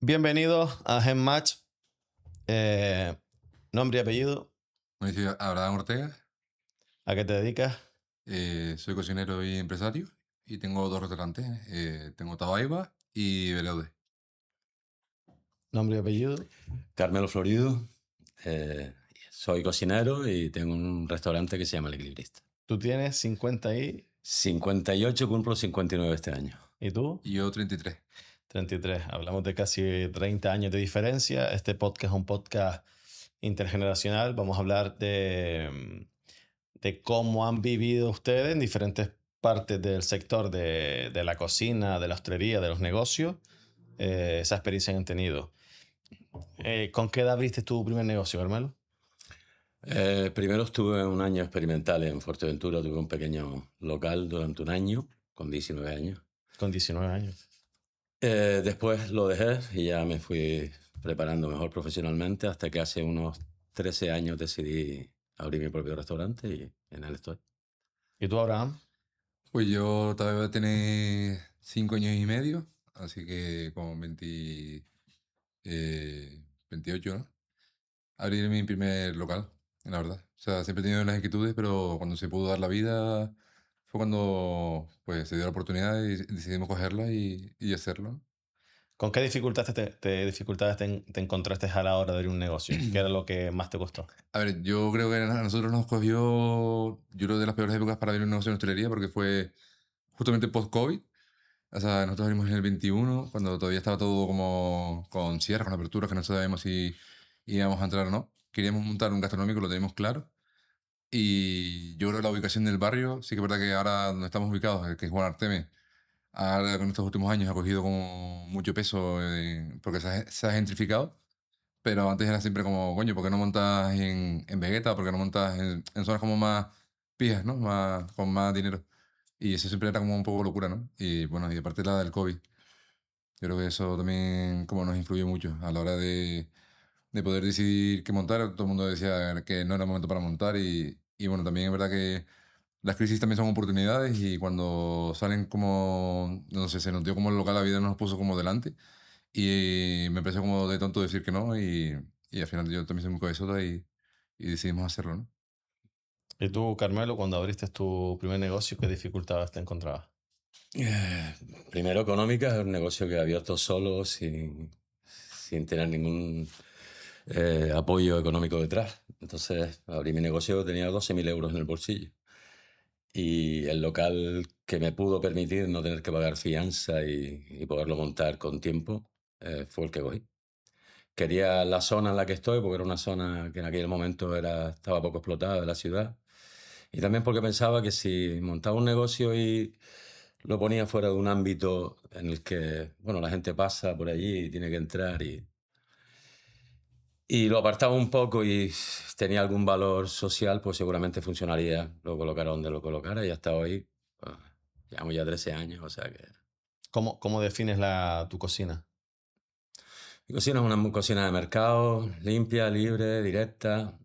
Bienvenidos a GenMatch. Nombre y apellido. Me dice Abraham Ortega, ¿A qué te dedicas? soy cocinero y empresario y tengo dos restaurantes. Tengo Tabaiba y Beleude. Nombre y apellido. Carmelo Florido, soy cocinero y tengo un restaurante que se llama El Equilibrista. Tú tienes 50 y... 58, cumplo 59 este año. ¿Y tú? Y yo 33. 33. Hablamos de casi 30 años de diferencia. Este podcast es un podcast intergeneracional. Vamos a hablar de cómo han vivido ustedes en diferentes partes del sector de la cocina, de la hostelería, de los negocios, esa experiencia que han tenido. ¿Con qué edad abriste tu primer negocio, Carmelo? Primero estuve un año experimental en Fuerteventura, tuve un pequeño local durante un año, con 19 años. Con 19 años. Después lo dejé y ya me fui preparando mejor profesionalmente hasta que hace unos 13 años decidí abrir mi propio restaurante y en él estoy. ¿Y tú, Abraham? Pues yo todavía tener 5 años y medio, así que con 28, ¿no? Abrí mi primer local, la verdad. O sea, siempre he tenido las inquietudes, pero cuando se pudo dar la vida fue cuando pues, se dio la oportunidad y decidimos cogerla y hacerlo. ¿Con qué dificultades te encontraste a la hora de abrir un negocio? ¿Qué era lo que más te costó? A ver, yo creo que a nosotros nos cogió, yo creo, de las peores épocas para abrir un negocio en hostelería porque fue justamente post-COVID. O sea, nosotros abrimos en el 21, cuando todavía estaba todo como con cierre, con aperturas, que no sabíamos si íbamos a entrar o no. Queríamos montar un gastronómico, lo teníamos claro. Y yo creo que la ubicación del barrio, sí que es verdad que ahora donde estamos ubicados, que es Juan Arteme, ahora con estos últimos años ha cogido como mucho peso porque se ha gentrificado. Pero antes era siempre como, coño, ¿por qué no montas en Vegeta? ¿Por qué no montas en zonas como más pijas, ¿no? Con más dinero. Y eso siempre era como un poco locura, ¿no? Y bueno, y aparte la del COVID. Yo creo que eso también como nos influyó mucho a la hora de poder decidir qué montar. Todo el mundo decía que no era el momento para montar y bueno, también es verdad que las crisis también son oportunidades y cuando salen como, no sé, se nos dio como el local, la vida nos puso como delante y me pareció como de tonto decir que no y al final yo también soy muy cabezota y decidimos hacerlo, ¿no? ¿Y tú, Carmelo, cuando abriste tu primer negocio, qué dificultades te encontrabas? Eh, Primero económica, es un negocio que he abierto solo, sin tener ningún apoyo económico detrás. Entonces abrí mi negocio, tenía 12.000 euros en el bolsillo. Y el local que me pudo permitir no tener que pagar fianza y poderlo montar con tiempo fue el que cogí. Quería la zona en la que estoy, porque era una zona que en aquel momento estaba poco explotada de la ciudad. Y también porque pensaba que si montaba un negocio y lo ponía fuera de un ámbito en el que, bueno, la gente pasa por allí y tiene que entrar y lo apartaba un poco y tenía algún valor social, pues seguramente funcionaría, lo colocara donde lo colocara y hasta hoy, pues, llevamos ya 13 años, o sea que... ¿Cómo defines tu cocina? Mi cocina es una cocina de mercado, limpia, libre, directa,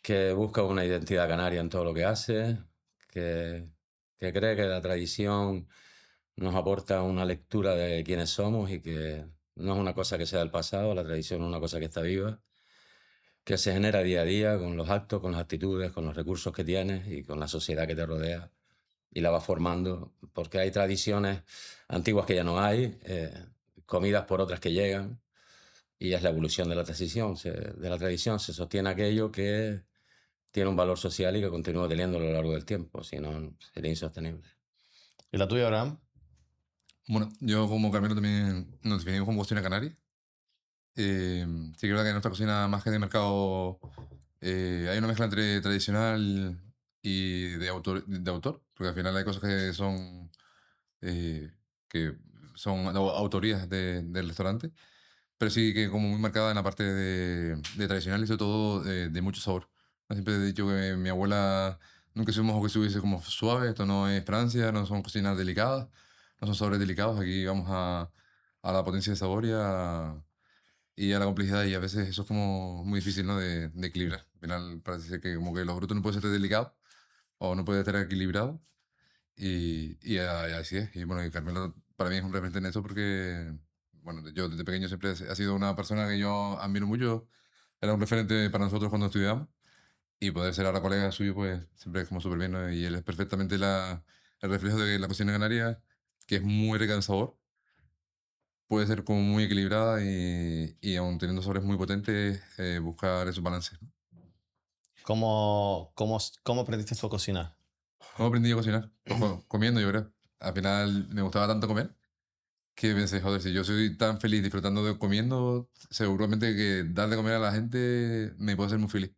que busca una identidad canaria en todo lo que hace, que, que cree que la tradición nos aporta una lectura de quiénes somos y que no es una cosa que sea del pasado, la tradición es una cosa que está viva, que se genera día a día con los actos, con las actitudes, con los recursos que tienes y con la sociedad que te rodea y la vas formando, porque hay tradiciones antiguas que ya no hay, comidas por otras que llegan y es la evolución de la tradición. De la tradición se sostiene aquello que tiene un valor social y que continúa teniendo a lo largo del tiempo, si no sería insostenible. ¿Y la tuya, Abraham? Bueno, yo como Carmelo también nos definimos como cocina canaria. Sí que es verdad que en nuestra cocina, más que de mercado, hay una mezcla entre tradicional y de autor, porque al final hay cosas eh, que son autorías del restaurante, pero sí que como muy marcada en la parte de tradicional y sobre todo de mucho sabor. Yo siempre he dicho que mi abuela nunca supimos que estuviese como suave, esto no es Francia, no son cocinas delicadas, no son sabores delicados, aquí vamos a la potencia de sabor y a la complejidad y a veces eso es como muy difícil, ¿no? de equilibrar. Al final parece ser que como que los frutos no pueden ser delicados o no pueden estar equilibrados y así es. Y bueno, y Carmelo para mí es un referente en eso porque bueno, yo desde pequeño siempre ha sido una persona que yo admiro mucho, era un referente para nosotros cuando estudiamos, y poder ser ahora colega suyo, pues siempre es como súper bien, ¿no? Y él es perfectamente el reflejo de la cocina canaria, que es muy rica en sabor, puede ser como muy equilibrada y aun teniendo sabores muy potentes, buscar esos balances, ¿no? ¿Cómo aprendiste tú a cocinar? ¿Cómo aprendí yo a cocinar? Pues comiendo, yo creo. Al final me gustaba tanto comer que pensé, joder, si yo soy tan feliz disfrutando de comiendo, seguramente que dar de comer a la gente me puede hacer muy feliz.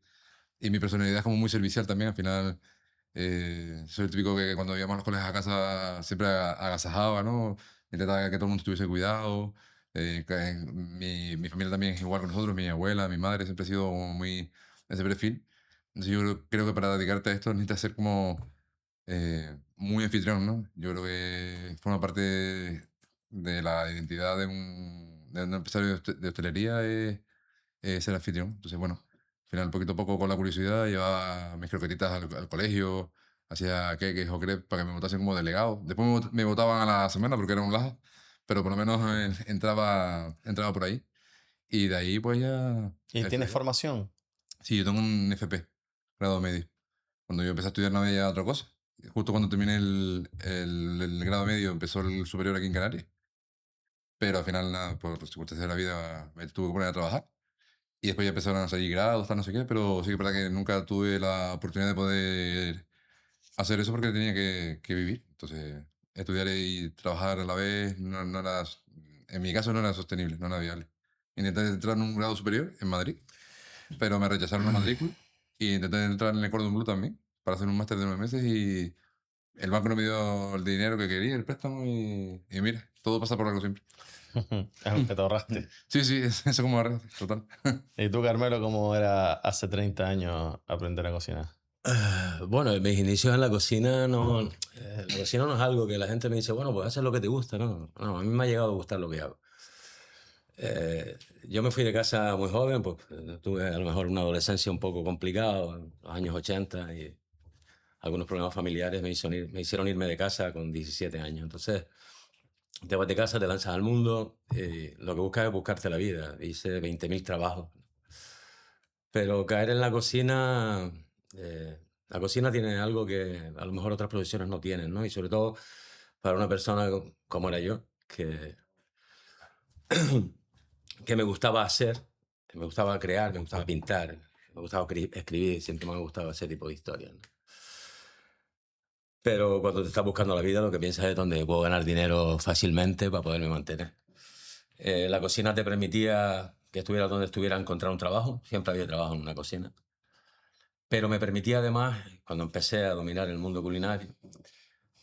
Y mi personalidad es como muy servicial también. Al final, soy el típico que cuando íbamos los colegas a casa siempre agasajaba, ¿no? Intentaba que todo el mundo estuviese cuidado. Mi familia también es igual con nosotros, mi abuela, mi madre, siempre ha sido como muy ese perfil. Entonces yo creo que para dedicarte a esto necesitas ser como muy anfitrión, ¿no? Yo creo que forma parte de la identidad de un empresario de hostelería es ser anfitrión. Entonces, bueno, al final, poquito a poco, con la curiosidad, llevaba mis croquetitas al colegio, hacía queques o crepes para que me votasen como delegado. Después me votaban a la semana porque era un laja, pero por lo menos entraba por ahí. Y de ahí, pues ya ¿Y tienes estudié. formación? Sí, yo tengo un FP, grado medio. Cuando yo empecé a estudiar no había otra cosa. Justo cuando terminé el grado medio empezó el superior aquí en Canarias. Pero al final, nada, por circunstancias de la vida, me tuve que poner a trabajar. Y después ya empezaron a salir grados, tal, no sé qué, pero sí que es verdad que nunca tuve la oportunidad de poder hacer eso porque tenía que vivir. Entonces, estudiar y trabajar a la vez no era, en mi caso no era sostenible, no era viable. Intenté entrar en un grado superior en Madrid, pero me rechazaron la matrícula. Y intenté entrar en el Cordon Bleu también, para hacer un máster de 9 meses y el banco no me dio el dinero que quería, el préstamo, y mira, todo pasa por algo siempre. Es lo que te ahorraste. Sí, sí, eso como arreglo, total. ¿Y tú, Carmelo, cómo era hace 30 años aprender a cocinar? Bueno, en mis inicios en la cocina la cocina no es algo que la gente me dice, bueno, pues haces lo que te gusta, ¿no? No, a mí me ha llegado a gustar lo que hago. Eh, yo me fui de casa muy joven, pues tuve a lo mejor una adolescencia un poco complicada, en los años 80, y algunos problemas familiares me hicieron irme de casa con 17 años. Entonces, te vas de casa, te lanzas al mundo, y lo que buscas es buscarte la vida. Hice 20.000 trabajos. Pero caer en la cocina tiene algo que a lo mejor otras profesiones no tienen, ¿no? Y sobre todo para una persona como era yo, que me gustaba hacer, que me gustaba crear, me gustaba pintar, me gustaba escribir, siempre me ha gustado ese tipo de historias, ¿no? Pero cuando te estás buscando la vida, lo que piensas es dónde puedo ganar dinero fácilmente para poderme mantener. La cocina te permitía que estuviera donde estuviera encontrar un trabajo, siempre había trabajo en una cocina. Pero me permitía además, cuando empecé a dominar el mundo culinario,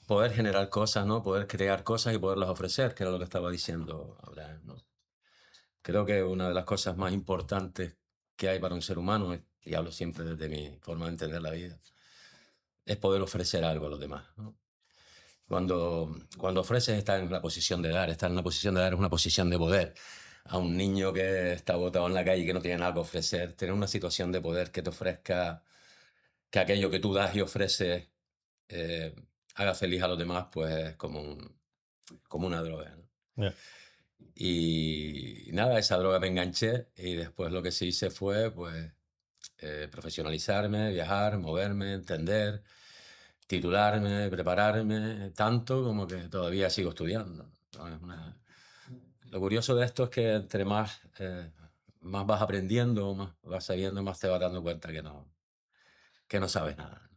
poder generar cosas, ¿no? Poder crear cosas y poderlas ofrecer, que era lo que estaba diciendo ahora, ¿no? Creo que una de las cosas más importantes que hay para un ser humano, y hablo siempre desde mi forma de entender la vida, es poder ofrecer algo a los demás, ¿no? Cuando ofreces, estás en la posición de dar. Estar en la posición de dar es una posición de poder. A un niño que está botado en la calle y que no tiene nada que ofrecer, tener una situación de poder que te ofrezca, que aquello que tú das y ofreces eh, haga feliz a los demás, pues es como una droga, ¿no? Ya. Y nada, esa droga me enganché y después lo que se hice fue, pues, profesionalizarme, viajar, moverme, entender, titularme, prepararme, tanto como que todavía sigo estudiando, ¿no? Lo curioso de esto es que entre más vas aprendiendo, más vas sabiendo, más te vas dando cuenta que no sabes nada.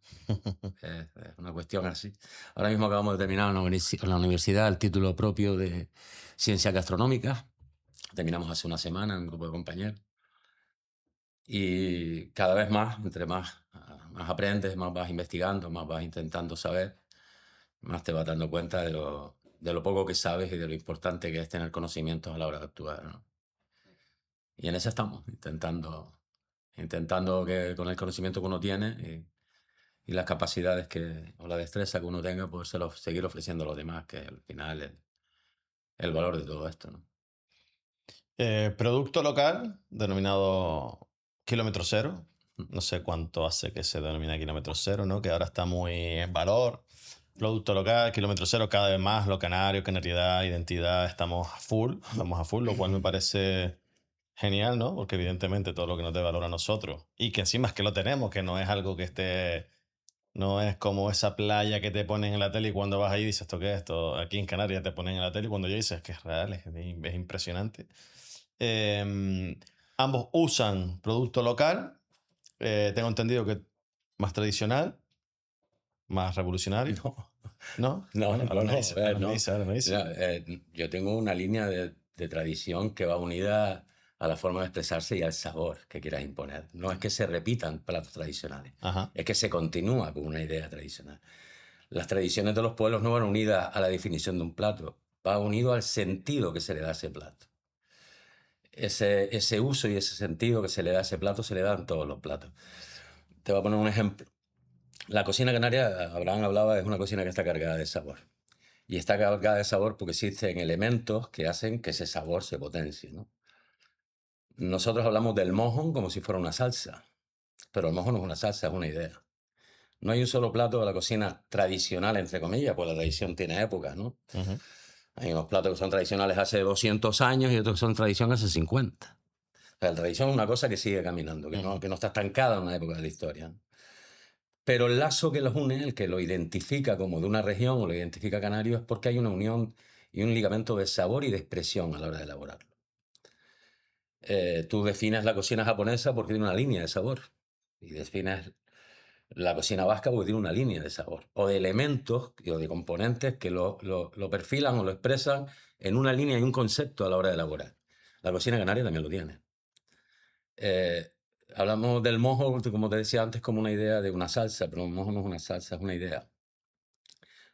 Es una cuestión así. Ahora mismo acabamos de terminar en la universidad el título propio de Ciencias Gastronómicas. Terminamos hace una semana en un grupo de compañeros. Y cada vez más, más aprendes, más vas investigando, más vas intentando saber, más te vas dando cuenta de lo poco que sabes y de lo importante que es tener conocimientos a la hora de actuar, ¿no? Y en eso estamos, intentando que con el conocimiento que uno tiene y las capacidades o la destreza que uno tenga, pues seguir ofreciendo a los demás, que al final es el valor de todo esto, ¿no? Producto local, denominado kilómetro cero. Mm. No sé cuánto hace que se denomina kilómetro cero, ¿no? Que ahora está muy en valor. Producto local, kilómetro cero, cada vez más, lo canario, canariedad, identidad, vamos a full, lo cual me parece genial, ¿no? Porque evidentemente todo lo que nos dé valor a nosotros y que encima es que lo tenemos, que no es algo que esté, no es como esa playa que te ponen en la tele y cuando vas ahí dices, ¿esto qué es esto? Aquí en Canarias te ponen en la tele y cuando yo dices que es real, es impresionante. Ambos usan producto local, tengo entendido que más tradicional, más revolucionario. No, ¿No? no, Bueno, no, ahora me no, dice, ahora me no. dice, ahora me dice. No, yo tengo una línea de tradición que va unida a la forma de expresarse y al sabor que quieras imponer. No es que se repitan platos tradicionales, Ajá. es que se continúa con una idea tradicional. Las tradiciones de los pueblos no van unidas a la definición de un plato, va unido al sentido que se le da a ese plato. Ese uso y ese sentido que se le da a ese plato se le dan todos los platos. Te voy a poner un ejemplo. La cocina canaria, Abraham hablaba, es una cocina que está cargada de sabor. Y está cargada de sabor porque existen elementos que hacen que ese sabor se potencie, ¿no? Nosotros hablamos del mojo como si fuera una salsa, pero el mojo no es una salsa, es una idea. No hay un solo plato de la cocina tradicional, entre comillas, pues la tradición tiene épocas, ¿no? Ujú. Hay unos platos que son tradicionales hace 200 años y otros que son tradición hace 50. O sea, la tradición es una cosa que sigue caminando, Ujú. que no está estancada en una época de la historia, ¿no? Pero el lazo que los une, el que lo identifica como de una región o lo identifica canario, es porque hay una unión y un ligamento de sabor y de expresión a la hora de elaborarlo. Tú defines la cocina japonesa porque tiene una línea de sabor. Y defines la cocina vasca porque tiene una línea de sabor. O de elementos o de componentes que lo perfilan o lo expresan en una línea y un concepto a la hora de elaborar. La cocina canaria también lo tiene. Eh, Hablamos del mojo, como te decía antes, como una idea de una salsa, pero el mojo no es una salsa, es una idea.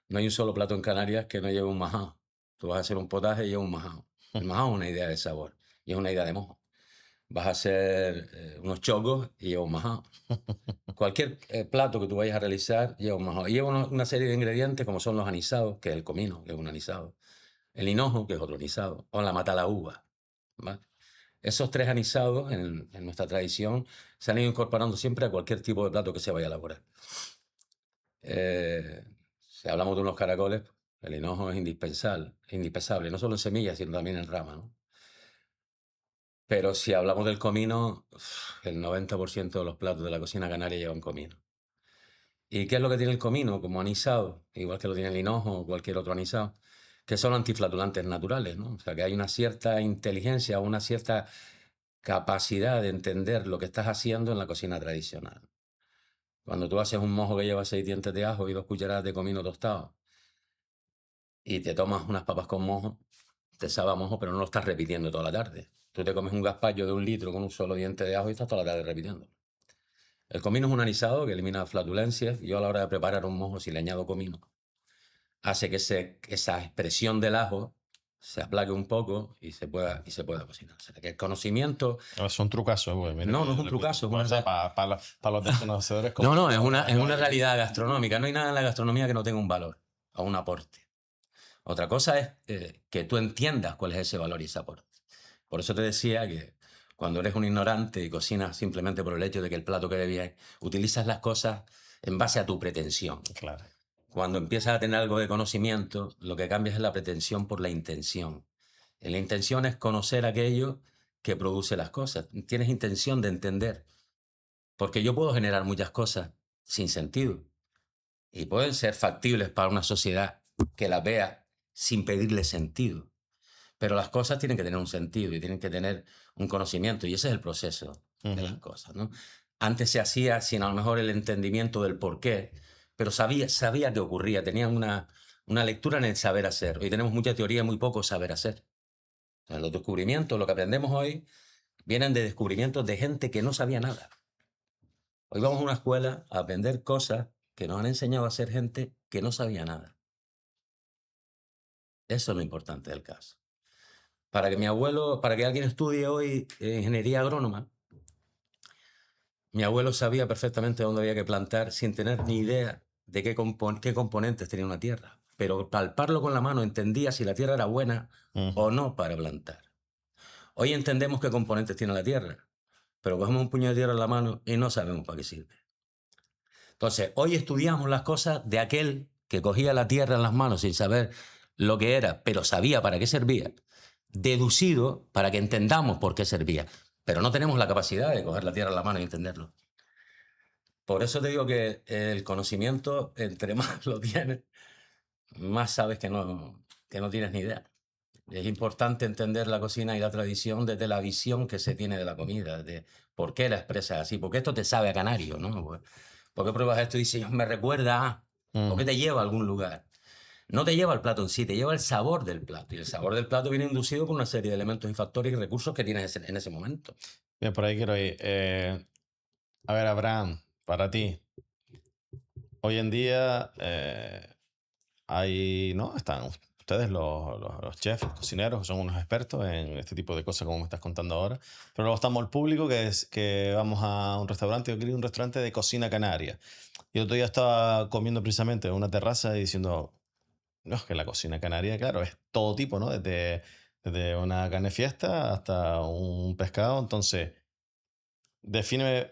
No hay un solo plato en Canarias que no lleve un majao. Tú vas a hacer un potaje y lleva un majao. El majao es una idea de sabor y es una idea de mojo. Vas a hacer unos chocos y lleva un majao. Cualquier plato que tú vayas a realizar lleva un majao. Y lleva una serie de ingredientes como son los anisados, que es el comino, que es un anisado. El hinojo, que es otro anisado. O la matalaúva. ¿Vale? Esos tres anisados en nuestra tradición se han ido incorporando siempre a cualquier tipo de plato que se vaya a elaborar. Si hablamos de unos caracoles, el hinojo es indispensable, no solo en semillas, sino también en rama, ¿no? Pero si hablamos del comino, el 90% de los platos de la cocina canaria llevan comino. ¿Y qué es lo que tiene el comino como anisado? Igual que lo tiene el hinojo o cualquier otro anisado, que son antiflatulantes naturales, ¿no? O sea, que hay una cierta inteligencia, una cierta capacidad de entender lo que estás haciendo en la cocina tradicional. Cuando tú haces un mojo que lleva 6 dientes de ajo y 2 cucharadas de comino tostado y te tomas unas papas con mojo, te sabe a mojo, pero no lo estás repitiendo toda la tarde. Tú te comes un gazpacho de 1 litro con un solo diente de ajo y estás toda la tarde repitiendo. El comino es un anisado que elimina flatulencias. Yo a la hora de preparar un mojo, si le añado comino, hace que esa expresión del ajo se aplaque un poco y se pueda cocinar. O sea, que el conocimiento... Es un trucazo, güey. Mira No, que no es un le cuento trucazo. una cosa para los desconocedores. No, Como no, es una realidad gastronómica. No hay nada en la gastronomía que no tenga un valor o un aporte. Otra cosa es que tú entiendas cuál es ese valor y ese aporte. Por eso te decía que cuando eres un ignorante y cocinas simplemente por el hecho de que el plato quede bien, utilizas las cosas en base a tu pretensión. Claro. Cuando empiezas a tener algo de conocimiento, lo que cambias es la pretensión por la intención. Y la intención es conocer aquello que produce las cosas. Tienes intención de entender. Porque yo puedo generar muchas cosas sin sentido y pueden ser factibles para una sociedad que las vea sin pedirle sentido. Pero las cosas tienen que tener un sentido y tienen que tener un conocimiento, y ese es el proceso de las cosas, ¿no? Antes se hacía sin a lo mejor el entendimiento del por qué, pero sabía que ocurría, tenían una lectura en el saber hacer. Hoy tenemos mucha teoría y muy poco saber hacer. O sea, los descubrimientos, lo que aprendemos hoy, vienen de descubrimientos de gente que no sabía nada. Hoy vamos a una escuela a aprender cosas que nos han enseñado a ser gente que no sabía nada. Eso es lo importante del caso. Para que alguien estudie hoy ingeniería agrónoma, mi abuelo sabía perfectamente dónde había que plantar sin tener ni idea de qué componentes tenía una tierra. Pero palparlo con la mano entendía si la tierra era buena o no para plantar. Hoy entendemos qué componentes tiene la tierra, pero cogemos un puño de tierra en la mano y no sabemos para qué sirve. Entonces, hoy estudiamos las cosas de aquel que cogía la tierra en las manos sin saber lo que era, pero sabía para qué servía, deducido para que entendamos por qué servía. Pero no tenemos la capacidad de coger la tierra en las manos y entenderlo. Por eso te digo que el conocimiento, entre más lo tienes, más sabes que no tienes ni idea. Es importante entender la cocina y la tradición desde la visión que se tiene de la comida, de por qué la expresas así, porque esto te sabe a canario, ¿no? ¿Por qué pruebas esto y dices, me recuerda a? ¿Por qué te lleva a algún lugar? No te lleva al plato en sí, te lleva el sabor del plato. Y el sabor del plato viene inducido por una serie de elementos y factores y recursos que tienes en ese momento. Bien, por ahí quiero ir. A ver, Abraham, para ti, hoy en día ¿no? Están ustedes los chefs, los cocineros, que son unos expertos en este tipo de cosas como me estás contando ahora. Pero luego estamos el público, que vamos a un restaurante, yo quería un restaurante de cocina canaria. Y el otro día estaba comiendo precisamente en una terraza y diciendo, no, es que la cocina canaria, claro, es todo tipo, ¿no? Desde una carne fiesta hasta un pescado. Entonces, defíneme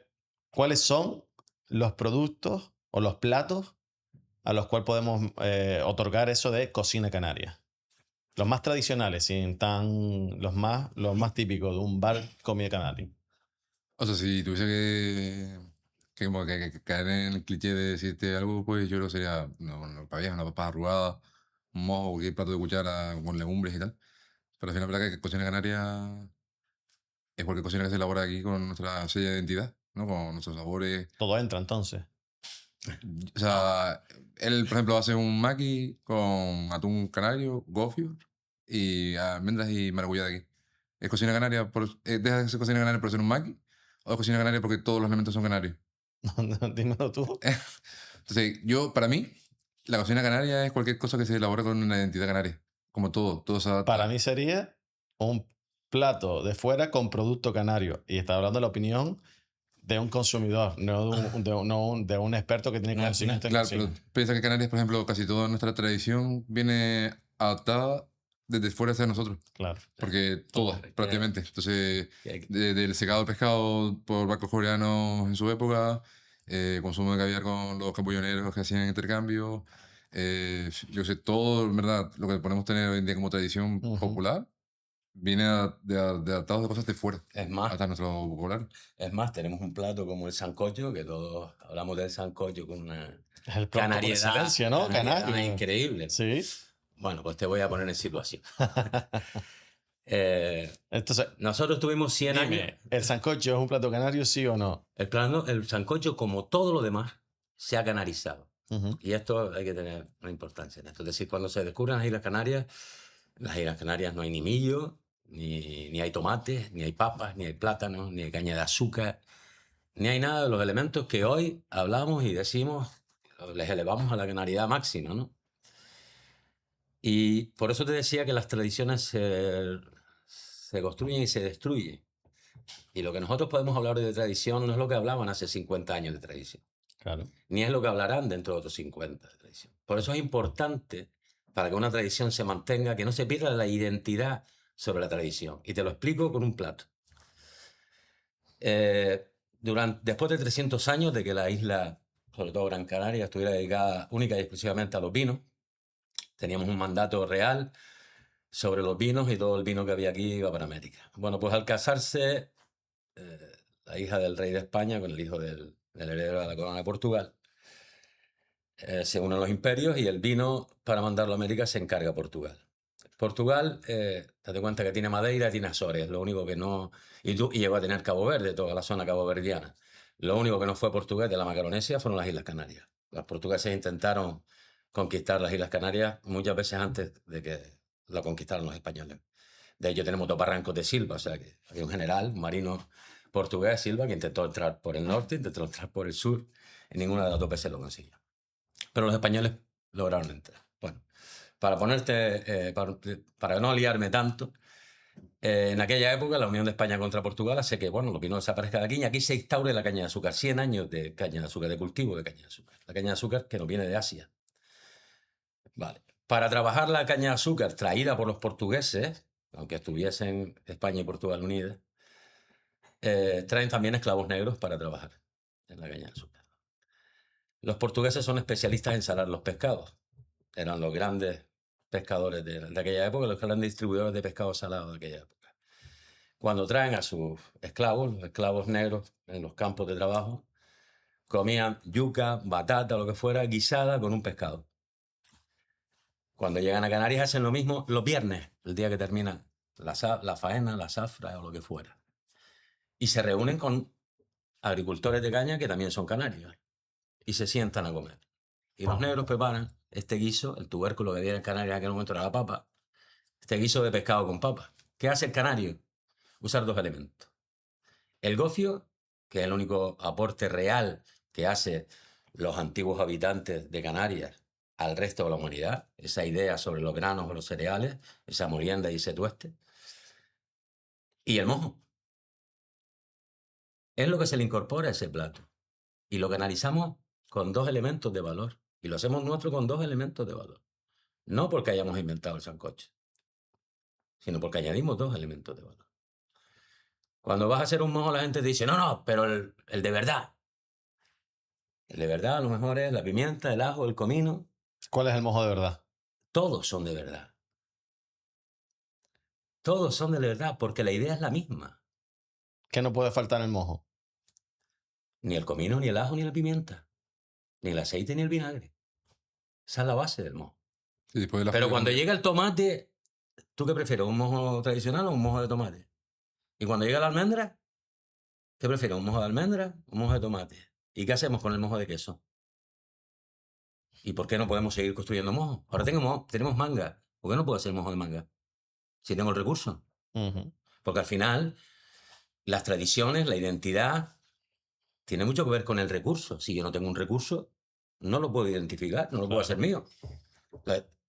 cuáles son los productos o los platos a los cuales podemos otorgar eso de cocina canaria. Los más tradicionales, los más típicos de un bar comida canaria. O sea, si tuviese que caer en el cliché de decirte algo, pues yo creo que sería una paella, una papa arrugada, un mojo, cualquier plato de cuchara con legumbres y tal. Pero al final, la verdad que cocina canaria es cualquier cocina que se elabora aquí con nuestra sello de identidad, ¿no? Con nuestros sabores. Todo entra entonces. O sea, él, por ejemplo, hace un maqui con atún canario, gofio y almendras y maracuyá de aquí. ¿Es cocina canaria deja de ser cocina canaria por ser un maqui? ¿O es cocina canaria porque todos los elementos son canarios? Dímelo tú. Entonces, para mí, la cocina canaria es cualquier cosa que se elabore con una identidad canaria. Como todo se adapta. Para mí sería un plato de fuera con producto canario. Y está hablando de la opinión de un consumidor, no de un experto que tiene conocimiento en Claro, cocina. pero piensa que Canarias, por ejemplo, casi toda nuestra tradición viene adaptada desde fuera hacia nosotros. Claro. Porque todo, Correcto. prácticamente. Entonces, Que- del secado del pescado por barcos coreanos en su época, consumo de caviar con los capulloneros que hacían intercambio, yo sé, todo, en verdad, lo que podemos tener hoy en día como tradición Ujú. popular, viene de adaptado de cosas de fuera, Es más, hasta nuestro vocabulario. tenemos un plato como el sancocho, que todos hablamos del sancocho con una Es el plato por canariedad, excelencia, ¿no? Canario. increíble. Sí. Bueno, pues te voy a poner en situación. Eh, Entonces, nosotros tuvimos 100 años. dime, ¿el sancocho es un plato canario, sí o no? El sancocho, como todo lo demás, se ha canarizado. Ujú. Y esto hay que tener una importancia en esto. Es decir, cuando se descubren las Islas Canarias no hay ni millo, ni hay tomates, ni hay papas, ni hay plátanos, ni hay caña de azúcar, ni hay nada de los elementos que hoy hablamos y decimos, les elevamos a la canaridad máxima, ¿no? Y por eso te decía que las tradiciones se construyen y se destruyen. Y lo que nosotros podemos hablar de tradición no es lo que hablaban hace 50 años de tradición, Claro. ni es lo que hablarán dentro de otros 50 de tradición. Por eso es importante, para que una tradición se mantenga, que no se pierda la identidad sobre la tradición. Y te lo explico con un plato. Después de 300 años de que la isla, sobre todo Gran Canaria, estuviera dedicada única y exclusivamente a los vinos, teníamos un mandato real sobre los vinos y todo el vino que había aquí iba para América. Bueno, pues al casarse la hija del rey de España con el hijo del heredero de la corona de Portugal, se unen los imperios y el vino para mandarlo a América se encarga Portugal. Portugal, date cuenta que tiene Madeira, tiene Azores, lo único que no... Y llegó a tener Cabo Verde, toda la zona caboverdiana. Lo único que no fue portugués de la Macaronesia fueron las Islas Canarias. Los portugueses intentaron conquistar las Islas Canarias muchas veces antes de que la conquistaran los españoles. De hecho, tenemos dos barrancos de Silva, o sea que había un general, un marino portugués, Silva, que intentó entrar por el norte, intentó entrar por el sur, y ninguna de las dos veces lo consiguió. Pero los españoles lograron entrar. Bueno, para no liarme tanto, en aquella época la Unión de España contra Portugal hace que, bueno, los vinos desaparezcan de aquí y aquí se instaure la caña de azúcar. 100 años de caña de azúcar, de cultivo de caña de azúcar. La caña de azúcar que nos viene de Asia. Vale. Para trabajar la caña de azúcar traída por los portugueses, aunque estuviesen España y Portugal unidas, traen también esclavos negros para trabajar en la caña de azúcar. Los portugueses son especialistas en salar los pescados. eran los grandes pescadores de aquella época, los grandes distribuidores de pescado salado de aquella época. Cuando traen a sus esclavos, los esclavos negros en los campos de trabajo, comían yuca, batata, lo que fuera, guisada con un pescado. Cuando llegan a Canarias hacen lo mismo los viernes, el día que termina la faena, la zafra o lo que fuera. Y se reúnen con agricultores de caña que también son canarios y se sientan a comer. Y los negros preparan este guiso, el tubérculo que había en Canarias en aquel momento era la papa, este guiso de pescado con papa. ¿Qué hace el canario? Usar dos elementos. El gofio, que es el único aporte real que hace los antiguos habitantes de Canarias al resto de la humanidad, esa idea sobre los granos o los cereales, esa molienda y ese tueste, y el mojo. Es lo que se le incorpora a ese plato. Y lo canalizamos con dos elementos de valor. Y lo hacemos nuestro con dos elementos de valor. No porque hayamos inventado el sancocho, sino porque añadimos dos elementos de valor. Cuando vas a hacer un mojo, la gente te dice, no, pero el de verdad. El de verdad a lo mejor es la pimienta, el ajo, el comino. ¿Cuál es el mojo de verdad? Todos son de verdad. Todos son de verdad porque la idea es la misma. ¿Qué no puede faltar en el mojo? Ni el comino, ni el ajo, ni la pimienta. Ni el aceite, ni el vinagre. Esa es la base del mojo. Y después de la Pero cuando frita- llega el tomate, ¿tú qué prefieres? ¿Un mojo tradicional o un mojo de tomate? Y cuando llega la almendra, ¿qué prefieres? ¿Un mojo de almendra o un mojo de tomate? ¿Y qué hacemos con el mojo de queso? ¿Y por qué no podemos seguir construyendo mojos? Ahora tenemos manga. ¿Por qué no puedo hacer mojo de manga? Si tengo el recurso. Ujú. Porque al final, las tradiciones, la identidad, tiene mucho que ver con el recurso. Si yo no tengo un recurso, no lo puedo identificar, no lo puedo Claro. hacer mío.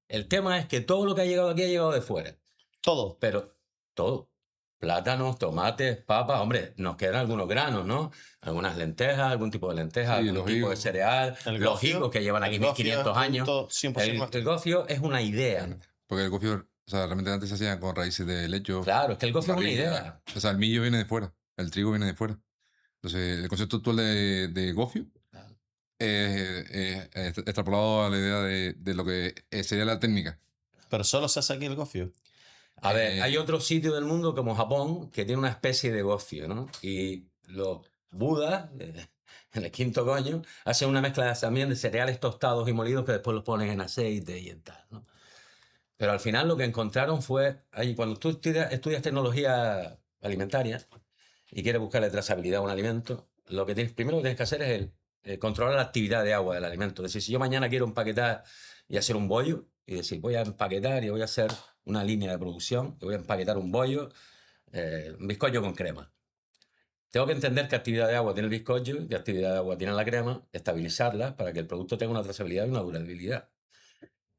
El tema es que todo lo que ha llegado aquí ha llegado de fuera. Todo. Pero todo. Plátanos, tomates, papas. Hombre, nos quedan algunos granos, ¿no? Algunas lentejas, algún tipo de lenteja, Sí, algún los tipo de higos. cereal. El Los gofio. higos que llevan aquí El gofio 1500 es años. producto 100% nuestro. El gofio es una idea. Porque el gofio, o sea, realmente antes se hacía con raíces de lecho. Claro, es que el gofio es una barriga. idea. O sea, el millo viene de fuera, el trigo viene de fuera. Entonces, el concepto actual de gofio Claro. es extrapolado a la idea de lo que sería la técnica. Pero solo se hace aquí el gofio. A ver, Eh, hay otros sitios del mundo como Japón que tiene una especie de gofio, ¿no? Y los budas, en el quinto coño, hacen una mezcla también de cereales tostados y molidos que después los ponen en aceite y en tal, ¿no? Pero al final lo que encontraron fue, ahí, cuando tú estudias tecnología alimentaria y quieres buscarle trazabilidad a un alimento, primero que tienes que hacer es controlar la actividad de agua del alimento. Es decir, si yo mañana quiero empaquetar y hacer un bollo, y decir, voy a empaquetar y voy a hacer una línea de producción, y voy a empaquetar un bollo, un bizcocho con crema. Tengo que entender qué actividad de agua tiene el bizcocho y qué actividad de agua tiene la crema, estabilizarla para que el producto tenga una trazabilidad y una durabilidad.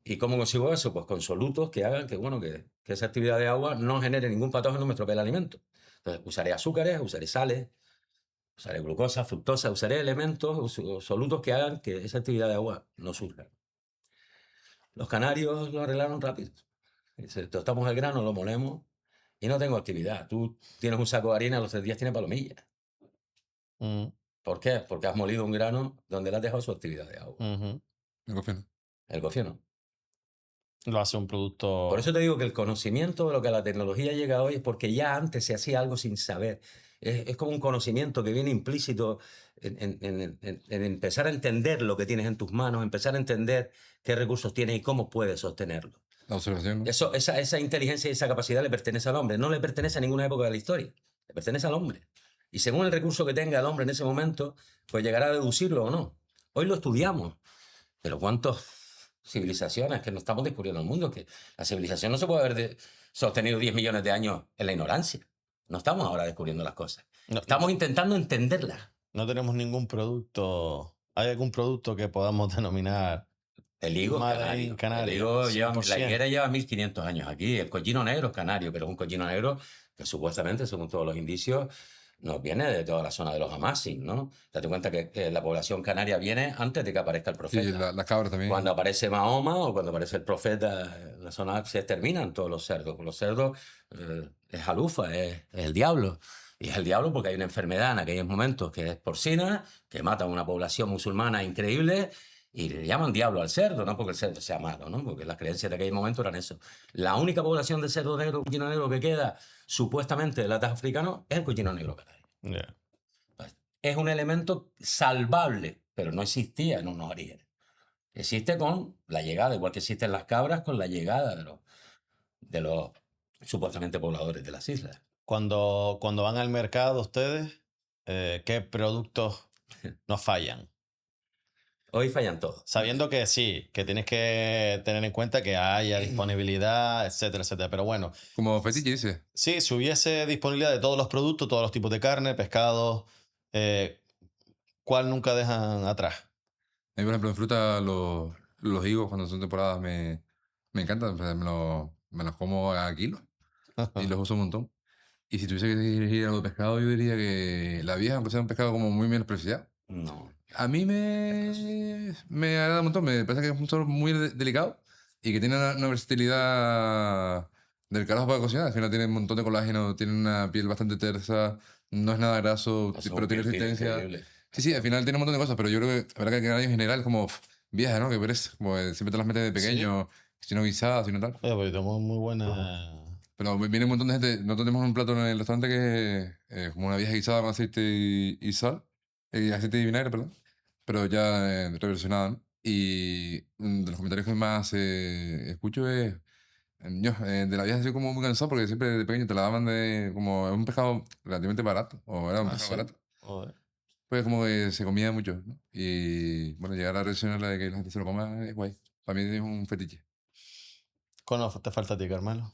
¿Y cómo consigo eso? Pues con solutos que hagan que, bueno, que esa actividad de agua no genere ningún patógeno, me estropee el alimento. Entonces, usaré azúcares, usaré sales, usaré glucosa, fructosa, usaré elementos, solutos que hagan que esa actividad de agua no surja. Los canarios lo arreglaron rápido. Tostamos el grano, lo molemos y no tengo actividad. Tú tienes un saco de harina, a los 3 días tiene palomillas. Mm, ¿Por qué? Porque has molido un grano donde le has dejado su actividad de agua. ujú. el gofio no. El gofio no. Lo hace un producto. Por eso te digo que el conocimiento de lo que la tecnología llega hoy es porque ya antes se hacía algo sin saber. Es como un conocimiento que viene implícito en empezar a entender lo que tienes en tus manos, empezar a entender qué recursos tienes y cómo puedes sostenerlo. La observación, ¿no? Esa inteligencia y esa capacidad le pertenece al hombre, no le pertenece a ninguna época de la historia, le pertenece al hombre. Y según el recurso que tenga el hombre en ese momento, pues llegará a deducirlo o no. Hoy lo estudiamos, pero ¿cuántas civilizaciones que no estamos descubriendo el mundo? Que la civilización no se puede haber sostenido 10 millones de años en la ignorancia. No estamos ahora descubriendo las cosas. No, Estamos intentando entenderlas. no tenemos ningún producto. ¿Hay algún producto que podamos denominar El higo es Made canario. in Canarias, El higo la 100%? higuera lleva 1500 años aquí. El cochino negro es canario, pero es un cochino negro que supuestamente, según todos los indicios, nos viene de toda la zona de los Amazigh, ¿no? Date cuenta que la población canaria viene antes de que aparezca el Sí, profeta. las cabras también. Cuando aparece Mahoma o cuando aparece el profeta, en la zona se exterminan todos los cerdos. Los cerdos es jalufa, es el diablo. Y es el diablo porque hay una enfermedad en aquellos momentos que es porcina, que mata a una población musulmana increíble Y le llaman diablo al cerdo, no porque el cerdo sea malo, ¿no? Porque las creencias de aquel momento eran eso. La única población de cerdo negro, cochino negro que queda supuestamente de latas africano es el cochino negro canario. Ya. Pues, es un elemento salvable, pero no existía en unos orígenes. Existe con la llegada, igual que existen las cabras, con la llegada de los supuestamente pobladores de las islas. Cuando van al mercado ustedes, ¿qué productos no fallan? Hoy fallan todos. Sabiendo que sí, que tienes que tener en cuenta que haya disponibilidad, etcétera, etcétera. Pero bueno, Como fetiche, dice. sí, si hubiese disponibilidad de todos los productos, todos los tipos de carne, pescado, ¿cuál nunca dejan atrás? A mí, por ejemplo, en fruta, los higos cuando son temporadas me encantan. O sea, me los como a kilos y los uso un montón. Y si tuviese que dirigir algo de pescado, yo diría que la vieja, aunque sea un pescado como muy menospreciado, No. a mí me agrada un montón. Me parece que es un sabor muy delicado y que tiene una versatilidad del carajo para cocinar. Al final tiene un montón de colágeno, tiene una piel bastante tersa, no es nada graso, Es un pero tiene perfil resistencia. increíble. Sí, sí, al final tiene un montón de cosas, pero yo creo que la verdad que el canario en general es como vieja, ¿no? Que eres como siempre te las metes de Sí. pequeño, si no guisadas, si no tal. Oye, pues tenemos muy buena... Pero viene un montón de gente. Nosotros tenemos un plato en el restaurante que es como una vieja guisada con aceite y sal, aceite y vinagre, perdón, pero ya reversionada, ¿no? Y de los comentarios que más escucho es, yo, de la vieja estoy como muy cansado porque siempre de pequeño te la daban de como es un pescado relativamente barato, o era un Ah, pescado sí. barato. Joder. Pues como que se comía mucho, ¿no? Y bueno, llegar a reaccionar de que la gente se lo coma es guay. Para mí es un fetiche. ¿Cuándo te falta a ti, Carmelo?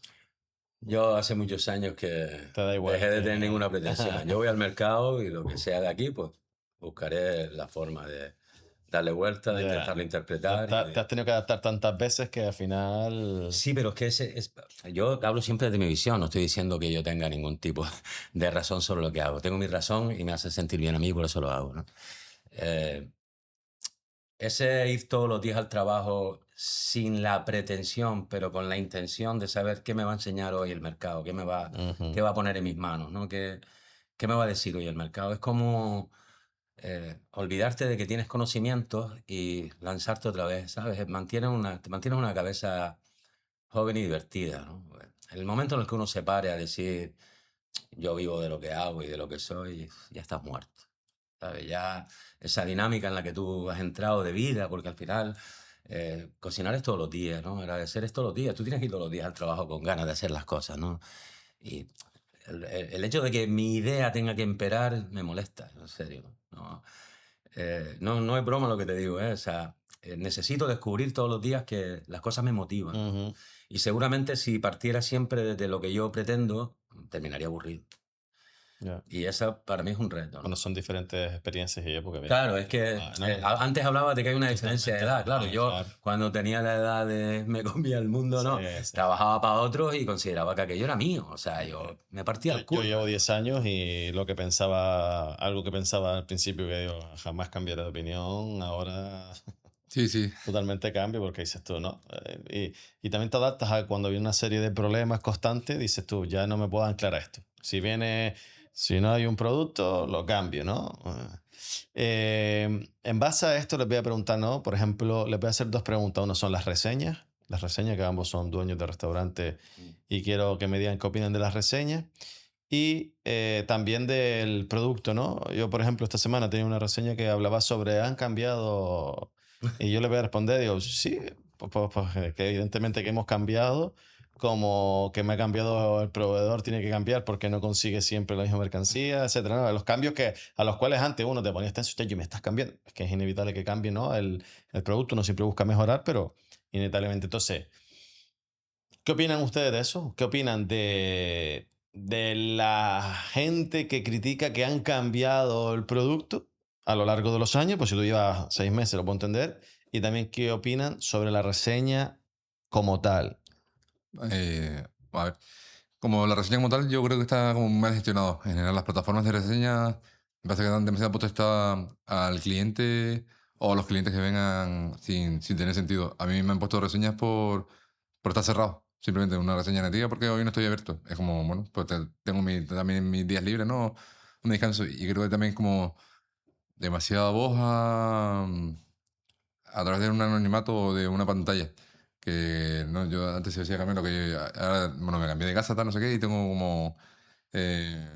Yo hace muchos años que Te da igual. dejé de tener ninguna pretensión. Yo voy al mercado y lo que sea de aquí, pues buscaré la forma de darle vuelta, de Ya. intentarlo interpretar. Te has tenido que adaptar tantas veces que al final... Sí, pero es que yo hablo siempre de mi visión, no estoy diciendo que yo tenga ningún tipo de razón sobre lo que hago. Tengo mi razón y me hace sentir bien a mí, por eso lo hago, ¿no? Eh, Ese ir todos los días al trabajo sin la pretensión, pero con la intención de saber qué me va a enseñar hoy el mercado, Ujú. qué va a poner en mis manos, ¿no? ¿Qué me va a decir hoy el mercado? Es como olvidarte de que tienes conocimientos y lanzarte otra vez, ¿sabes? Te mantienes una cabeza joven y divertida, ¿no? El momento en el que uno se pare a decir, yo vivo de lo que hago y de lo que soy, ya estás muerto. ¿Sabes? Ya esa dinámica en la que tú has entrado de vida, porque al final cocinar es todos los días, ¿no? Agradecer es todos los días. Tú tienes que ir todos los días al trabajo con ganas de hacer las cosas, ¿no? Y el hecho de que mi idea tenga que imperar me molesta, en serio. No, no es broma lo que te digo, ¿eh? O sea, necesito descubrir todos los días que las cosas me motivan, ¿no? Ujú. Y seguramente si partiera siempre desde lo que yo pretendo, terminaría aburrido. Ya. Y eso para mí es un reto, ¿no? Bueno, son diferentes experiencias y épocas. Claro, es que Ah, no, antes hablabas de que hay una diferencia de edad. Claro, totalmente, yo claro. cuando tenía la edad de me comía el mundo, ¿no? Sí, sí. Trabajaba para otros y consideraba que aquello era mío. O sea, yo me partía el Yo culo. llevo 10 años y lo que pensaba, algo que pensaba al principio que digo, jamás cambiaré de opinión, ahora Sí, sí. totalmente cambio porque dices tú, ¿no? Y también te adaptas a cuando viene una serie de problemas constantes, dices tú, ya no me puedo anclar a esto. Si no hay un producto, lo cambio, ¿no? En base a esto les voy a preguntar, ¿no? Por ejemplo, les voy a hacer dos preguntas. Una son las reseñas que ambos son dueños de restaurante y quiero que me digan qué opinan de las reseñas. Y también del producto, ¿no? Yo, por ejemplo, esta semana tenía una reseña que hablaba sobre han cambiado y yo le voy a responder, digo, sí, pues, que evidentemente que hemos cambiado, como que me ha cambiado el proveedor, tiene que cambiar porque no consigue siempre la misma mercancía, etcétera, ¿no? Los cambios a los cuales antes uno te ponía usted y me estás cambiando, es que es inevitable que cambie, ¿no? El producto uno siempre busca mejorar, pero inevitablemente. Entonces, ¿qué opinan ustedes de eso? ¿Qué opinan de la gente que critica que han cambiado el producto a lo largo de los años? Pues si tú llevas 6 meses, lo puedo entender. Y también, ¿qué opinan sobre la reseña como tal? A ver, como la reseña como tal, yo creo que está como mal gestionado. En general, las plataformas de reseña me parece que dan demasiada potestad al cliente o a los clientes que vengan sin tener sentido. A mí me han puesto reseñas por estar cerrado. Simplemente una reseña negativa porque hoy no estoy abierto. Es como, bueno, pues tengo también mis días libres, ¿no? Un descanso. Y creo que también como demasiada voz a través de un anonimato o de una pantalla. Que no, yo antes decía Camilo que ahora, bueno, me cambié de casa, tal, no sé qué, y tengo como... eh,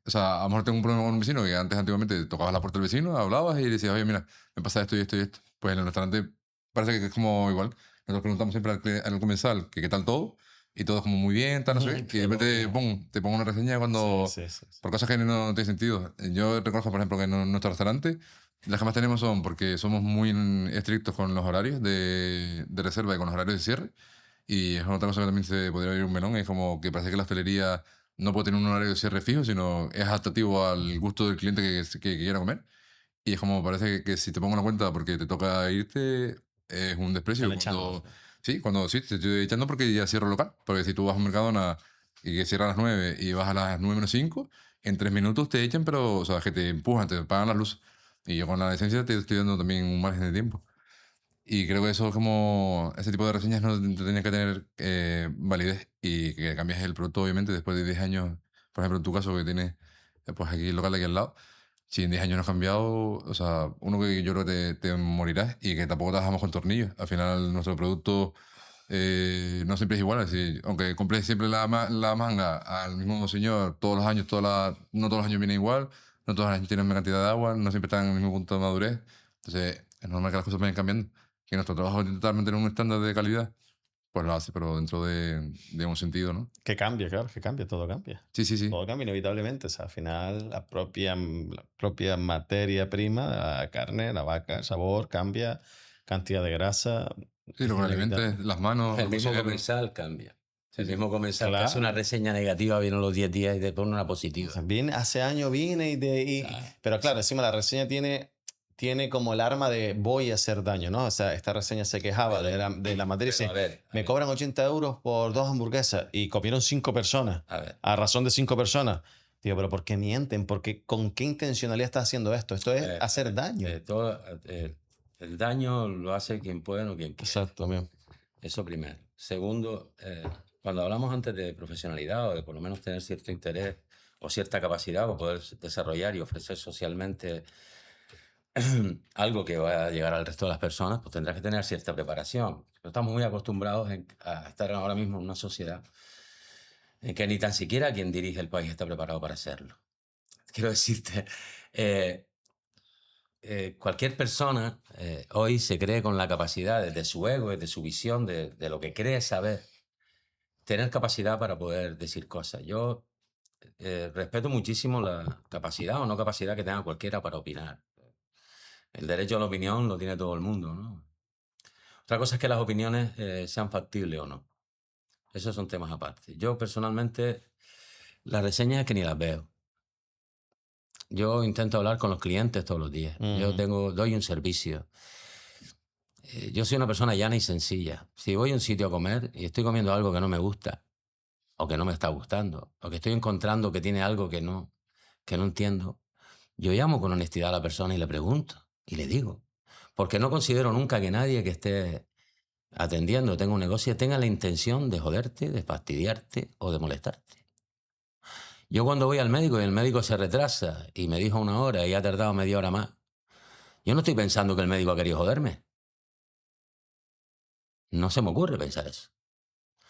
o sea, a lo mejor tengo un problema con un vecino que antes, antiguamente, tocabas la puerta del vecino, hablabas y decías, oye, mira, me pasa esto y esto y esto. Pues en el restaurante parece que es como igual. Nosotros preguntamos siempre al comensal que qué tal todo, y todo es como muy bien, tal, no sé qué, y de repente, pum, te pongo una reseña cuando... Sí, sí, sí. Por cosas que no tienen sentido. Yo reconozco, por ejemplo, que en nuestro restaurante las que más tenemos son porque somos muy estrictos con los horarios de reserva y con los horarios de cierre. Y es otra cosa que también se podría abrir un melón, es como que parece que la hostelería no puede tener un horario de cierre fijo, sino es adaptativo al gusto del cliente que quiera comer. Y es como parece que si te pongo una cuenta porque te toca irte, es un desprecio. Están echando. Cuando sí, te estoy echando porque ya cierro el local. Porque si tú vas a un Mercadona y que cierra a las 9 y vas a las 9 menos 5, en 3 minutos te echan, pero, o sea, que te empujan, te pagan las luces. Y yo con la licencia te estoy dando también un margen de tiempo. Y creo que eso es como, ese tipo de reseñas no tienen que tener validez y que cambies el producto, obviamente, después de 10 años. Por ejemplo, en tu caso, que tienes pues aquí el local de aquí al lado, si en 10 años no has cambiado, o sea, uno que yo creo que te morirás y que tampoco trabajamos con tornillos. Al final, nuestro producto no siempre es igual. Así, aunque compres siempre la manga al mismo señor todos los años, no todos los años viene igual, no todos los años tienen la misma cantidad de agua, no siempre están en el mismo punto de madurez. Entonces, es normal que las cosas vayan cambiando. Que nuestro trabajo es intentar mantener un estándar de calidad, pues lo hace, pero dentro de un sentido, ¿no? Que cambia, claro, que cambia, todo cambia. Sí, sí, sí. Todo cambia inevitablemente. O sea, al final la propia materia prima, la carne, la vaca, el sabor cambia, cantidad de grasa. Sí, Es lo que inevitable. alimentes, las manos, El lo mismo cocinero. comensal cambia. Sí, El sí. mismo comensal que hace una Claro. reseña negativa viene a los 10 días y te pone una positiva. O sea, hace años vine pero claro, encima la reseña tiene como el arma de voy a hacer daño, ¿no? O sea, esta reseña se quejaba de la materia y Pero dice, a me ver, cobran 80 euros por 2 hamburguesas y comieron 5 personas, a ver. a razón de 5 personas. Digo, pero ¿por qué mienten? Porque ¿con qué intencionalidad estás haciendo esto? Esto es hacer daño. El daño lo hace quien puede, no quien quiere. Exacto, mío. Eso primero. Segundo, cuando hablamos antes de profesionalidad o de por lo menos tener cierto interés o cierta capacidad para poder desarrollar y ofrecer socialmente algo que va a llegar al resto de las personas, pues tendrás que tener cierta preparación. Estamos muy acostumbrados a estar ahora mismo en una sociedad en que ni tan siquiera quien dirige el país está preparado para hacerlo. Quiero decirte, eh, cualquier persona hoy se cree con la capacidad desde su ego, desde su visión, de lo que cree saber, tener capacidad para poder decir cosas. Yo respeto muchísimo la capacidad o no capacidad que tenga cualquiera para opinar. El derecho a la opinión lo tiene todo el mundo, ¿no? Otra cosa es que las opiniones sean factibles o no. Esos son temas aparte. Yo personalmente, las reseñas es que ni las veo. Yo intento hablar con los clientes todos los días. Yo doy un servicio. Yo soy una persona llana y sencilla. Si voy a un sitio a comer y estoy comiendo algo que no me gusta, o que no me está gustando, o que estoy encontrando que tiene algo que no entiendo, yo llamo con honestidad a la persona y le pregunto, y le digo. Porque no considero nunca que nadie que esté atendiendo, tenga un negocio, tenga la intención de joderte, de fastidiarte o de molestarte. Yo cuando voy al médico y el médico se retrasa y me dijo 1 hora y ha tardado media hora más, yo no estoy pensando que el médico ha querido joderme. No se me ocurre pensar eso.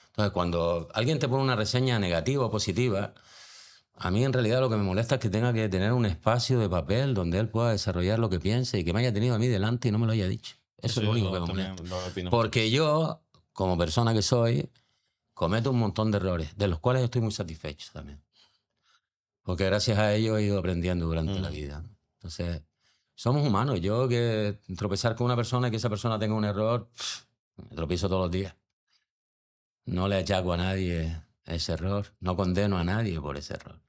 Entonces, cuando alguien te pone una reseña negativa o positiva, a mí en realidad lo que me molesta es que tenga que tener un espacio de papel donde él pueda desarrollar lo que piense y que me haya tenido a mí delante y no me lo haya dicho. Eso es lo único que me molesta. Porque yo, como persona que soy, cometo un montón de errores, de los cuales estoy muy satisfecho también. Porque gracias a ello he ido aprendiendo durante la vida. Entonces, somos humanos. Yo que tropezar con una persona y que esa persona tenga un error, me tropiezo todos los días. No le achaco a nadie ese error. No condeno a nadie por ese error.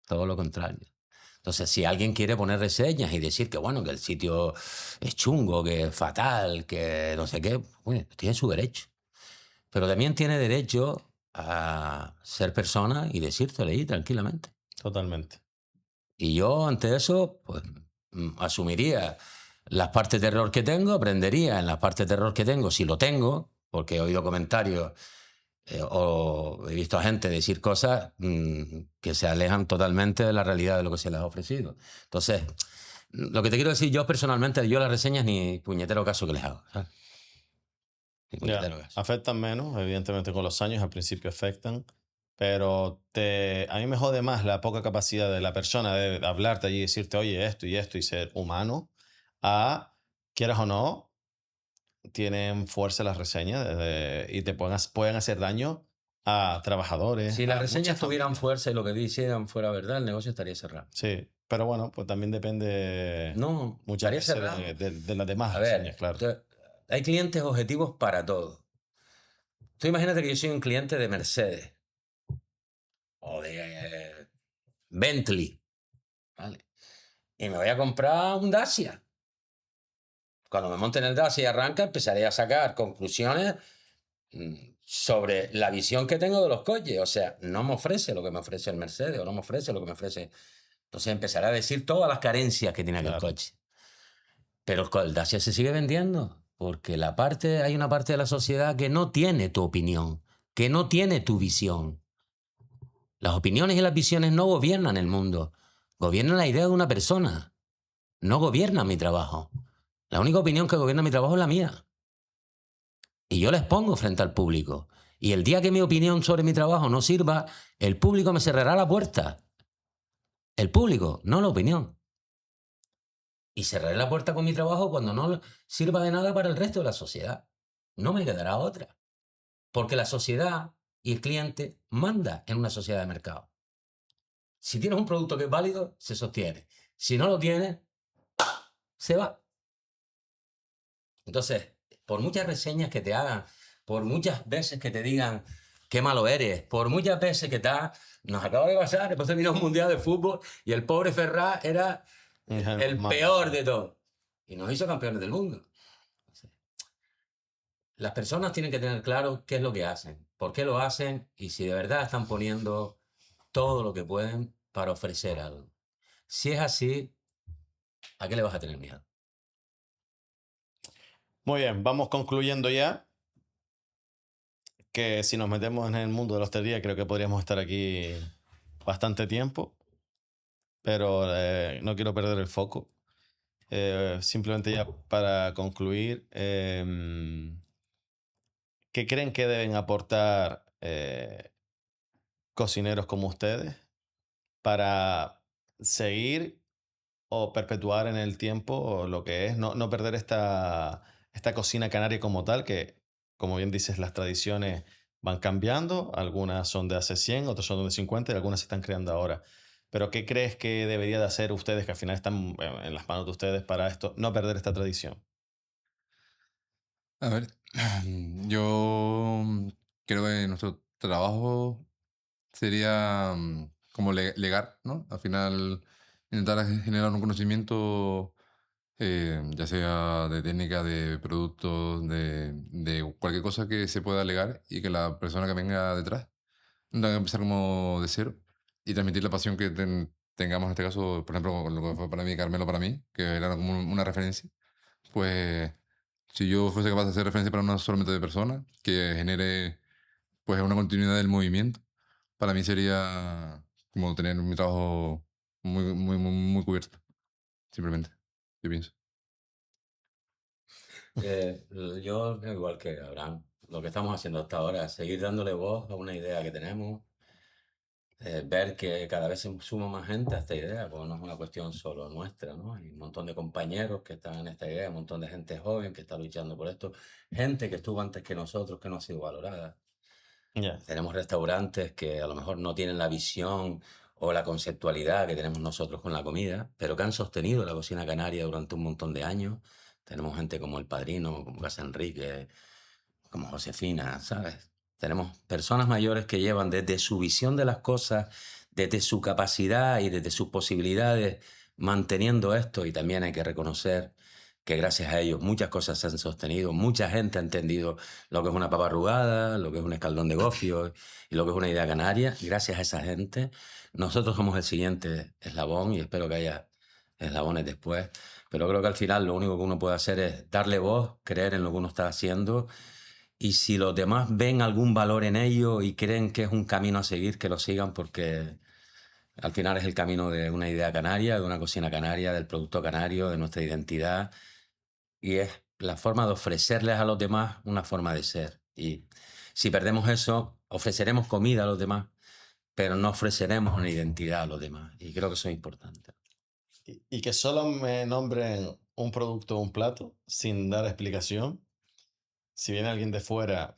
Todo lo contrario. Entonces, si alguien quiere poner reseñas y decir que, bueno, que el sitio es chungo, que es fatal, que no sé qué, bueno, tiene su derecho. Pero también tiene derecho a ser persona y decírtelo ahí tranquilamente. Totalmente. Y yo, ante eso, pues asumiría las partes de error que tengo, aprendería en las partes de error que tengo, si lo tengo, porque he oído comentarios o he visto a gente decir cosas que se alejan totalmente de la realidad de lo que se les ha ofrecido. Entonces, Lo que te quiero decir, yo personalmente, yo las reseñas ni puñetero caso que les hago, ¿sabes? Ni Ya, puñetero caso. afectan menos, evidentemente con los años al principio afectan, pero a mí me jode más la poca capacidad de la persona de hablarte allí y decirte, oye, esto y esto y ser humano, a, quieras o no, tienen fuerza las reseñas y te pueden hacer daño a trabajadores, Si las a reseñas muchas tuvieran familias. fuerza y lo que dijeran fuera verdad, el negocio estaría cerrado. Sí, pero bueno, pues también depende No, muchas estaría veces cerrado. de las demás A reseñas, ver, claro. hay clientes objetivos para todo. Tú imagínate que yo soy un cliente de Mercedes o de Bentley, ¿vale? Y me voy a comprar un Dacia. Cuando me monte en el Dacia y arranca, empezaré a sacar conclusiones sobre la visión que tengo de los coches. O sea, no me ofrece lo que me ofrece el Mercedes o no me ofrece lo que me ofrece. Entonces empezaré a decir todas las carencias que tiene aquel Claro. coche. Pero el Dacia se sigue vendiendo porque hay una parte de la sociedad que no tiene tu opinión, que no tiene tu visión. Las opiniones y las visiones no gobiernan el mundo, gobiernan la idea de una persona, no gobiernan mi trabajo. La única opinión que gobierna mi trabajo es la mía. Y yo la expongo frente al público. Y el día que mi opinión sobre mi trabajo no sirva, el público me cerrará la puerta. El público, no la opinión. Y cerraré la puerta con mi trabajo cuando no sirva de nada para el resto de la sociedad. No me quedará otra. Porque la sociedad y el cliente manda en una sociedad de mercado. Si tienes un producto que es válido, se sostiene. Si no lo tienes, se va. Entonces, por muchas reseñas que te hagan, por muchas veces que te digan qué malo eres, por muchas veces que nos acaba de pasar, después terminó un mundial de fútbol y el pobre Ferraz era el Malo, peor sí. de todos. Y nos hizo campeones del mundo. Las personas tienen que tener claro qué es lo que hacen, por qué lo hacen y si de verdad están poniendo todo lo que pueden para ofrecer algo. Si es así, ¿a qué le vas a tener miedo? Muy bien, vamos concluyendo ya. Que si nos metemos en el mundo de la hostelería, creo que podríamos estar aquí bastante tiempo, pero no quiero perder el foco. Simplemente ya para concluir, ¿qué creen que deben aportar cocineros como ustedes para seguir o perpetuar en el tiempo lo que es, no perder esta cocina canaria como tal, que como bien dices, las tradiciones van cambiando, algunas son de hace 100, otras son de 50 y algunas se están creando ahora. Pero ¿qué crees que debería de hacer ustedes, que al final están en las manos de ustedes para esto, no perder esta tradición? A ver, yo creo que nuestro trabajo sería como legar, ¿no? Al final, intentar generar un conocimiento, ya sea de técnica, de productos, de cualquier cosa que se pueda legar y que la persona que venga detrás no tenga que empezar como de cero y transmitir la pasión que tengamos en este caso, por ejemplo, con lo que fue para mí, Carmelo para mí, que era como una referencia. Pues si yo fuese capaz de hacer referencia para una solamente de persona, que genere pues una continuidad del movimiento, para mí sería como tener mi trabajo muy cubierto, simplemente, yo pienso. Yo, igual que Abraham, lo que estamos haciendo hasta ahora es seguir dándole voz a una idea que tenemos, ver que cada vez se suma más gente a esta idea, porque no es una cuestión solo nuestra, ¿no? Hay un montón de compañeros que están en esta idea, un montón de gente joven que está luchando por esto, gente que estuvo antes que nosotros que no ha sido valorada. Ya. Tenemos restaurantes que a lo mejor no tienen la visión o la conceptualidad que tenemos nosotros con la comida, pero que han sostenido la cocina canaria durante un montón de años. Tenemos gente como El Padrino, como Casa Enrique, como Josefina, ¿sabes? Tenemos personas mayores que llevan desde su visión de las cosas, desde su capacidad y desde sus posibilidades manteniendo esto, y también hay que reconocer que gracias a ellos muchas cosas se han sostenido, mucha gente ha entendido lo que es una papa arrugada, lo que es un escaldón de gofio y lo que es una idea canaria. Gracias a esa gente, nosotros somos el siguiente eslabón y espero que haya eslabones después, pero creo que al final lo único que uno puede hacer es darle voz, creer en lo que uno está haciendo y si los demás ven algún valor en ello y creen que es un camino a seguir, que lo sigan porque Al final es el camino de una idea canaria, de una cocina canaria, del producto canario, de nuestra identidad. Y es la forma de ofrecerles a los demás una forma de ser. Y si perdemos eso, ofreceremos comida a los demás, pero no ofreceremos una identidad a los demás. Y creo que eso es importante. Y que solo me nombren un producto o un plato sin dar explicación. Si viene alguien de fuera,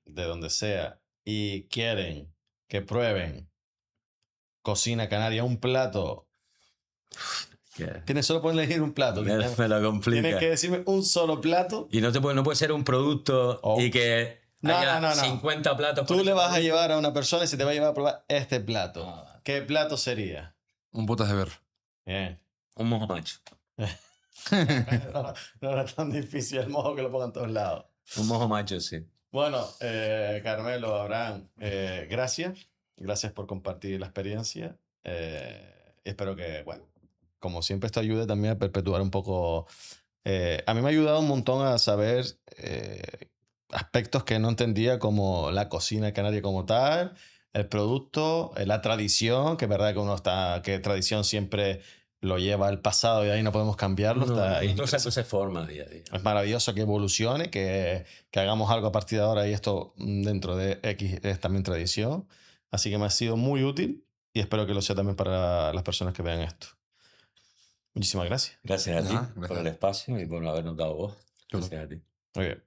de donde sea, y quieren que prueben cocina canaria, un plato, solo pueden elegir un plato. Me lo Tienen complica. que decirme un solo plato. Y no puede ser un producto Oh. y que haya No. 50 platos. Tú le vas a llevar a una persona y se te va a llevar a probar este plato. Ah. ¿Qué plato sería? Un potas de ver. Bien. Un mojo macho. No era tan difícil el mojo que lo pongan en todos lados. Un mojo macho, sí. Bueno, Carmelo, Abraham, gracias. Gracias por compartir la experiencia. Espero que, bueno, como siempre, esto ayude también a perpetuar un poco. A mí me ha ayudado un montón a saber aspectos que no entendía, como la cocina canaria como tal, el producto, la tradición, que es verdad que que tradición siempre lo lleva al pasado y de ahí no podemos cambiarlo. Entonces se forma día a día. Es maravilloso que evolucione, que hagamos algo a partir de ahora, y esto dentro de X es también tradición. Así que me ha sido muy útil y espero que lo sea también para las personas que vean esto. Muchísimas gracias. Gracias a ti Gracias. por el espacio y por habernos dado voz. Claro. Gracias a ti. Muy bien.